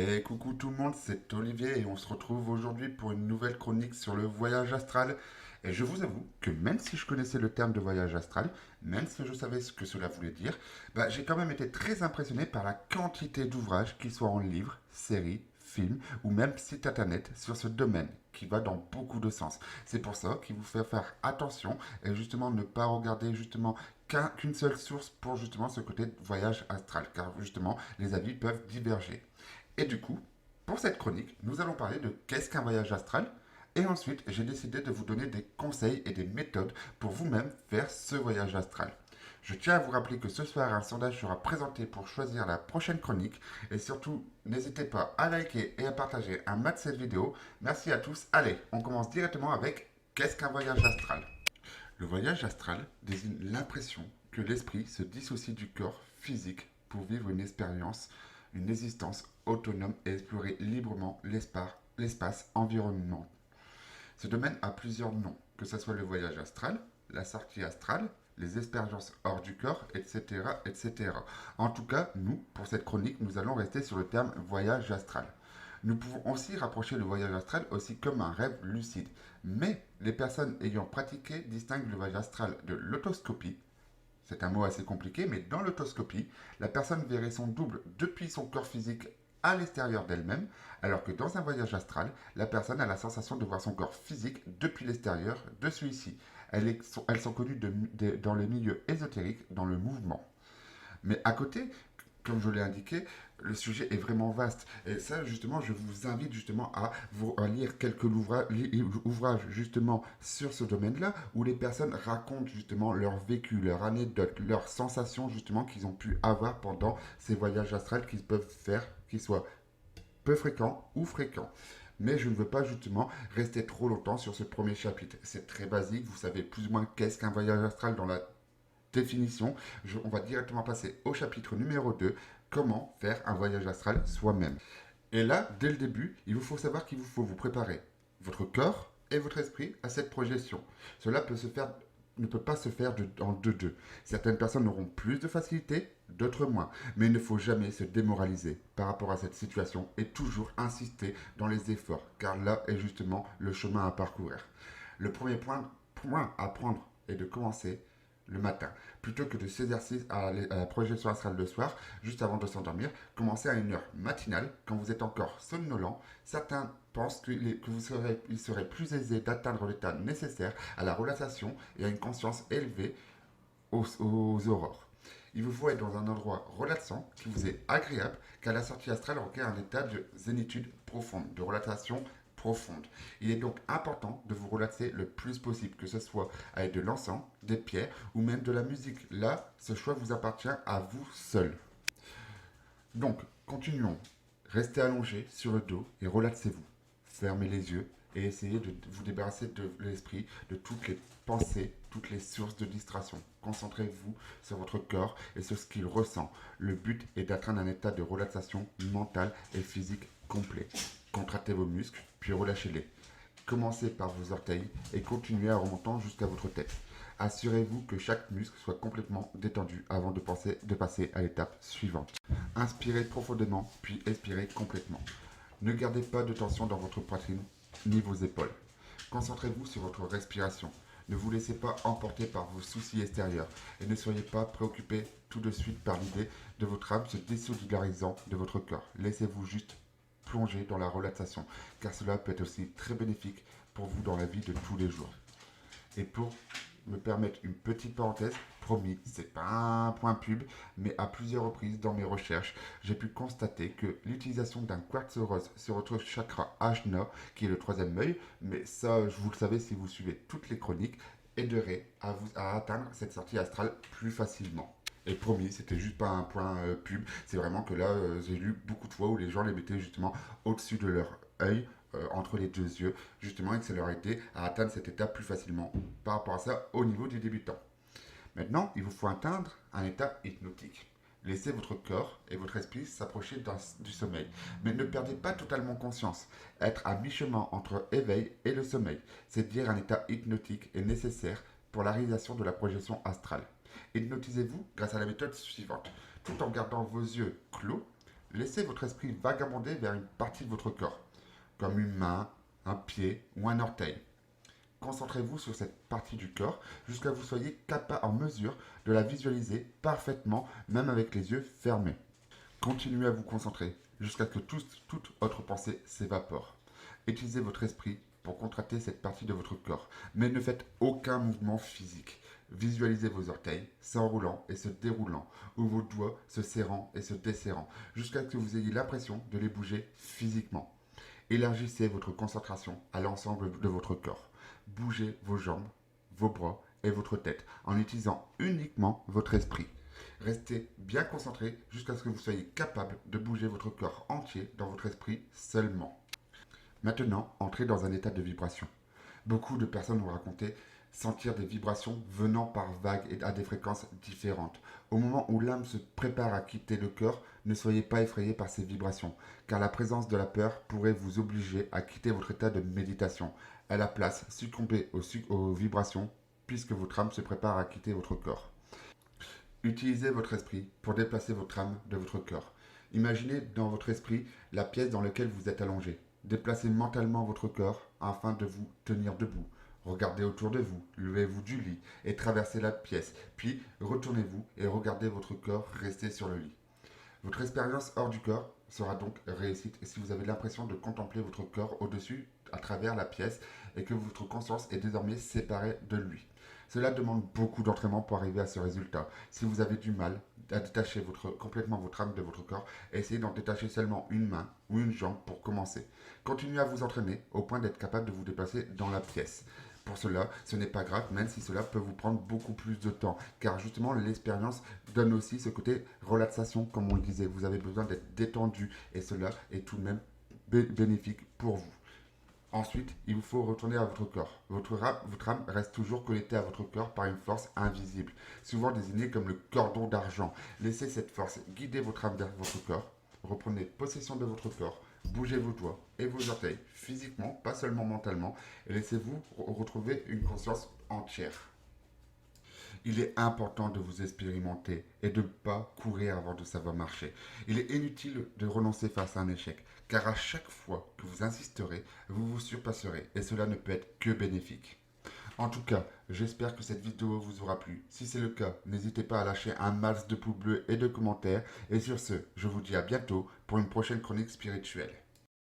Et coucou tout le monde, c'est Olivier et on se retrouve aujourd'hui pour une nouvelle chronique sur le voyage astral. Et je vous avoue que même si je connaissais le terme de voyage astral, même si je savais ce que cela voulait dire, j'ai quand même été très impressionné par la quantité d'ouvrages, qu'ils soient en livres, séries, films ou même sites internet sur ce domaine qui va dans beaucoup de sens. C'est pour ça qu'il vous fait faire attention et justement ne pas regarder justement qu'une seule source pour justement ce côté de voyage astral, car justement les avis peuvent diverger. Et du coup, pour cette chronique, nous allons parler de qu'est-ce qu'un voyage astral. Et ensuite, j'ai décidé de vous donner des conseils et des méthodes pour vous-même faire ce voyage astral. Je tiens à vous rappeler que ce soir, un sondage sera présenté pour choisir la prochaine chronique. Et surtout, n'hésitez pas à liker et à partager un max cette vidéo. Merci à tous. Allez, on commence directement avec qu'est-ce qu'un voyage astral. Le voyage astral désigne l'impression que l'esprit se dissocie du corps physique pour vivre une expérience, une existence autonome et explorer librement l'espace environnement. Ce domaine a plusieurs noms, que ce soit le voyage astral, la sortie astrale, les expériences hors du corps, etc., etc. En tout cas, nous, pour cette chronique, nous allons rester sur le terme voyage astral. Nous pouvons aussi rapprocher le voyage astral aussi comme un rêve lucide. Mais les personnes ayant pratiqué distinguent le voyage astral de l'autoscopie. C'est un mot assez compliqué, mais dans l'autoscopie, la personne verrait son double depuis son corps physique à l'extérieur d'elle-même, alors que dans un voyage astral, la personne a la sensation de voir son corps physique depuis l'extérieur de celui-ci. Elles sont connues dans les milieux ésotériques, dans le mouvement. Mais à côté, comme je l'ai indiqué, le sujet est vraiment vaste. Et ça, justement, je vous invite justement à lire quelques ouvrages justement sur ce domaine-là, où les personnes racontent justement leur vécu, leur anecdote, leurs sensations justement qu'ils ont pu avoir pendant ces voyages astrales qu'ils peuvent faire, qu'ils soient peu fréquents ou fréquents. Mais je ne veux pas justement rester trop longtemps sur ce premier chapitre. C'est très basique, vous savez plus ou moins qu'est-ce qu'un voyage astral dans la définition. On va directement passer au chapitre numéro 2, comment faire un voyage astral soi-même. Et là, dès le début, il vous faut savoir qu'il vous faut vous préparer votre corps et votre esprit à cette projection. Cela ne peut pas se faire en deux-deux. Certaines personnes auront plus de facilité, d'autres moins. Mais il ne faut jamais se démoraliser par rapport à cette situation et toujours insister dans les efforts, car là est justement le chemin à parcourir. Le premier point à prendre est de commencer le matin. Plutôt que de s'exercer à la projection astrale le soir, juste avant de s'endormir, commencez à une heure matinale, quand vous êtes encore somnolent. Certains pensent qu'il serait plus aisé d'atteindre l'état nécessaire à la relaxation et à une conscience élevée aux aurores. Il vous faut être dans un endroit relaxant, qui vous est agréable, car la sortie astrale requiert un état de zénitude profonde, de relaxation profonde. Il est donc important de vous relaxer le plus possible, que ce soit avec de l'encens, des pierres ou même de la musique. Là, ce choix vous appartient à vous seul. Donc, continuons. Restez allongé sur le dos et relaxez-vous. Fermez les yeux et essayez de vous débarrasser de l'esprit de toutes les pensées, toutes les sources de distraction. Concentrez-vous sur votre corps et sur ce qu'il ressent. Le but est d'atteindre un état de relaxation mentale et physique complet. Contractez vos muscles, puis relâchez-les. Commencez par vos orteils et continuez en remontant jusqu'à votre tête. Assurez-vous que chaque muscle soit complètement détendu avant de passer à l'étape suivante. Inspirez profondément, puis expirez complètement. Ne gardez pas de tension dans votre poitrine ni vos épaules. Concentrez-vous sur votre respiration. Ne vous laissez pas emporter par vos soucis extérieurs et ne soyez pas préoccupé tout de suite par l'idée de votre âme se désolidarisant de votre corps. Laissez-vous juste plonger dans la relaxation, car cela peut être aussi très bénéfique pour vous dans la vie de tous les jours. Et pour me permettre une petite parenthèse, promis, c'est pas un point pub, mais à plusieurs reprises dans mes recherches, j'ai pu constater que l'utilisation d'un quartz rose sur votre chakra Ajna, qui est le troisième œil, mais ça, vous le savez si vous suivez toutes les chroniques, aiderait à atteindre cette sortie astrale plus facilement. Et promis, c'était juste pas un point pub, c'est vraiment que là, j'ai lu beaucoup de fois où les gens les mettaient justement au-dessus de leur œil, entre les deux yeux, justement, et que ça leur aidait à atteindre cet état plus facilement par rapport à ça au niveau du débutant. Maintenant, il vous faut atteindre un état hypnotique. Laissez votre corps et votre esprit s'approcher du sommeil, mais ne perdez pas totalement conscience. Être à mi-chemin entre éveil et le sommeil, c'est-à-dire un état hypnotique, est nécessaire pour la réalisation de la projection astrale. Hypnotisez-vous grâce à la méthode suivante. Tout en gardant vos yeux clos, Laissez votre esprit vagabonder vers une partie de votre corps, comme une main, un pied ou un orteil. Concentrez-vous sur cette partie du corps jusqu'à ce que vous soyez capable, en mesure de la visualiser parfaitement, même avec les yeux fermés. Continuez à vous concentrer jusqu'à ce que toute autre pensée s'évapore. Utilisez votre esprit pour contracter cette partie de votre corps, mais ne faites aucun mouvement physique. Visualisez vos orteils s'enroulant et se déroulant, ou vos doigts se serrant et se desserrant, jusqu'à ce que vous ayez l'impression de les bouger physiquement. Élargissez votre concentration à l'ensemble de votre corps. Bougez vos jambes, vos bras et votre tête en utilisant uniquement votre esprit. Restez bien concentré jusqu'à ce que vous soyez capable de bouger votre corps entier dans votre esprit seulement. Maintenant, entrez dans un état de vibration. Beaucoup de personnes ont raconté sentir des vibrations venant par vagues et à des fréquences différentes. Au moment où l'âme se prépare à quitter le corps, ne soyez pas effrayé par ces vibrations, car la présence de la peur pourrait vous obliger à quitter votre état de méditation. À la place, succombez aux vibrations, puisque votre âme se prépare à quitter votre corps. Utilisez votre esprit pour déplacer votre âme de votre corps. Imaginez dans votre esprit la pièce dans laquelle vous êtes allongé. Déplacez mentalement votre corps afin de vous tenir debout. Regardez autour de vous, levez-vous du lit et traversez la pièce. Puis retournez-vous et regardez votre corps rester sur le lit. Votre expérience hors du corps sera donc réussite si vous avez l'impression de contempler votre corps au-dessus à travers la pièce et que votre conscience est désormais séparée de lui. Cela demande beaucoup d'entraînement pour arriver à ce résultat. Si vous avez du mal à détacher complètement votre âme de votre corps, essayez d'en détacher seulement une main ou une jambe pour commencer. Continuez à vous entraîner au point d'être capable de vous déplacer dans la pièce. Pour cela, ce n'est pas grave, même si cela peut vous prendre beaucoup plus de temps, car justement l'expérience donne aussi ce côté relaxation, comme on le disait. Vous avez besoin d'être détendu et cela est tout de même bénéfique pour vous. Ensuite, il vous faut retourner à votre corps. Votre âme reste toujours connectée à votre corps par une force invisible, souvent désignée comme le cordon d'argent. Laissez cette force guider votre âme vers votre corps. Reprenez possession de votre corps. Bougez vos doigts et vos orteils, physiquement, pas seulement mentalement, et laissez-vous retrouver une conscience entière. Il est important de vous expérimenter et de ne pas courir avant de savoir marcher. Il est inutile de renoncer face à un échec, car à chaque fois que vous insisterez, vous vous surpasserez et cela ne peut être que bénéfique. En tout cas, j'espère que cette vidéo vous aura plu. Si c'est le cas, n'hésitez pas à lâcher un max de pouces bleus et de commentaires. Et sur ce, je vous dis à bientôt pour une prochaine chronique spirituelle.